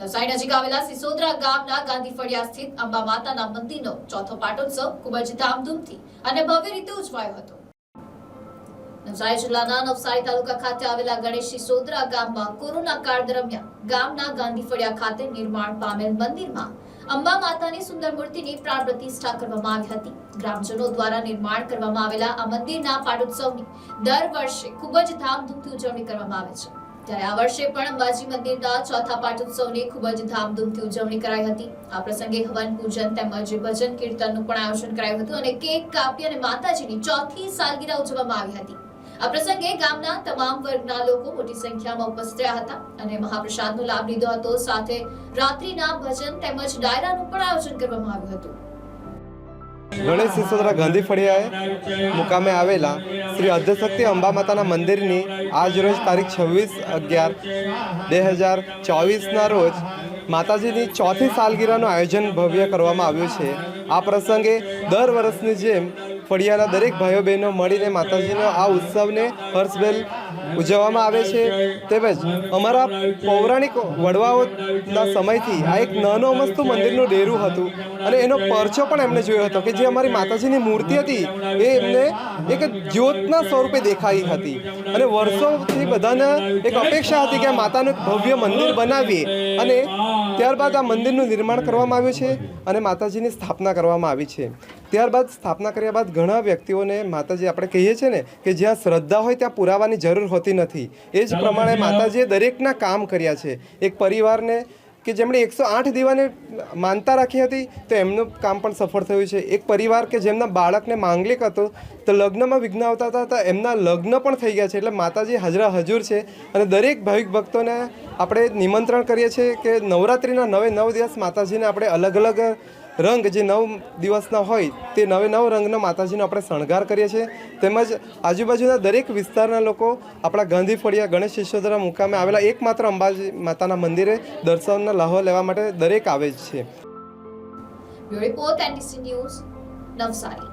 નવસારી નજીક આવેલા સિસોદરા ગામના ગાંધી ફળિયા સ્થિત અંબા માતાના મંદિરનો ચોથો પાટોત્સવ ખૂબ જ ધામધૂમથી અને ભવ્ય રીતે ઉજવાયો હતો। નવસારી જિલ્લાના નવસારી તાલુકા ખાતે આવેલા ગણેશ સિસોદરા ગામમાં કોરોના કાળ દરમિયાન ગામના ગાંધી ફળિયા ખાતે નિર્માણ પામેલ મંદિરમાં અંબા માતાની સુંદર મૂર્તિની પ્રાણ પ્રતિષ્ઠા કરવામાં આવી હતી। ગ્રામજનો દ્વારા નિર્માણ કરવામાં આવેલા આ મંદિરના પાટોત્સવની દર વર્ષે ખૂબ જ ધામધૂમથી ઉજવણી કરવામાં આવે છે। ત્યારે આ વર્ષે પણ અંબાજી મંદિરના ચોથા પાટોત્સવની ખૂબ જ ધામધૂમથી ઉજવણી કરાઈ હતી। આ પ્રસંગે હવન પૂજન તેમજ ભજન કીર્તનનું પણ આયોજન કરાયું હતું અને કેક કાપી અને માતાજીની ચોથી સાલગીરા ઉજવવામાં આવી હતી। આ પ્રસંગે ગામના તમામ વર્ગના લોકો મોટી સંખ્યામાં ઉપસ્થિત રહ્યા હતા અને મહાપ્રસાદનો લાભ લીધો હતો। સાથે રાત્રિના ભજન તેમજ ડાયરાનું પણ આયોજન કરવામાં આવ્યું હતું। ગણેશ સિસોદરા ગાંધી ફળિયાએ મુકામે આવેલા શ્રી આદ્યશક્તિ અંબા માતાના મંદિરની આજ રોજ તારીખ 26/11/2024ના રોજ માતાજીની ચોથી સાલગીરાનું આયોજન ભવ્ય કરવામાં આવ્યું છે। આ પ્રસંગે દર વર્ષની જેમ ફળિયાના દરેક ભાઈઓ બહેનો મળીને માતાજીનો આ ઉત્સવને હર્ષભેર ઉજવવામાં આવે છે। તેમજ અમારા પૌરાણિક વડવાઓના સમયથી આ એક નાનો અમસ્તું મંદિરનું ડેરું હતું અને એનો પરચો પણ એમણે જોયો હતો કે જે અમારી માતાજીની મૂર્તિ હતી એ એમને એક જ્યોતના સ્વરૂપે દેખાઈ હતી અને વર્ષોથી બધાને એક અપેક્ષા હતી કે આ માતાનું એક ભવ્ય મંદિર બનાવીએ અને ત્યારબાદ આ મંદિરનું નિર્માણ કરવામાં આવ્યું છે અને માતાજીની સ્થાપના કરવામાં આવી છે। ત્યારબાદ સ્થાપના કર્યા બાદ ઘણા વ્યક્તિઓને માતાજી આપણે કહીએ છીએ ને કે જ્યાં શ્રદ્ધા હોય ત્યાં પુરાવાની જરૂર હોતી નથી। એ જ પ્રમાણે માતાજીએ દરેકના કામ કર્યા છે। એક પરિવારને કે જેમણે 108 દીવાને માનતા રાખી હતી તો એમનું કામ પણ સફળ થયું છે। એક પરિવાર કે જેમના બાળકને માંગલિક હતો તો લગ્નમાં વિઘ્ન આવતા હતા તો એમના લગ્ન પણ થઈ ગયા છે। એટલે માતાજી હાજરા હજુર છે અને દરેક ભાવિક ભક્તોને આપણે નિમંત્રણ કરીએ છીએ કે નવરાત્રિના 9 દિવસ માતાજીને આપણે અલગ અલગ રંગ જે 9 દિવસના હોય તે 9 રંગનો માતાજીનો આપણે શણગાર કરીએ છીએ। તેમજ આજુબાજુના દરેક વિસ્તારના લોકો આપણા ગાંધી ફળિયા ગણેશ સિસોદરા મુકામે આવેલા એકમાત્ર અંબાજી માતાના મંદિરે દર્શનનો લાહો લેવા માટે દરેક આવે છે। Bureau report NTC news Navsari.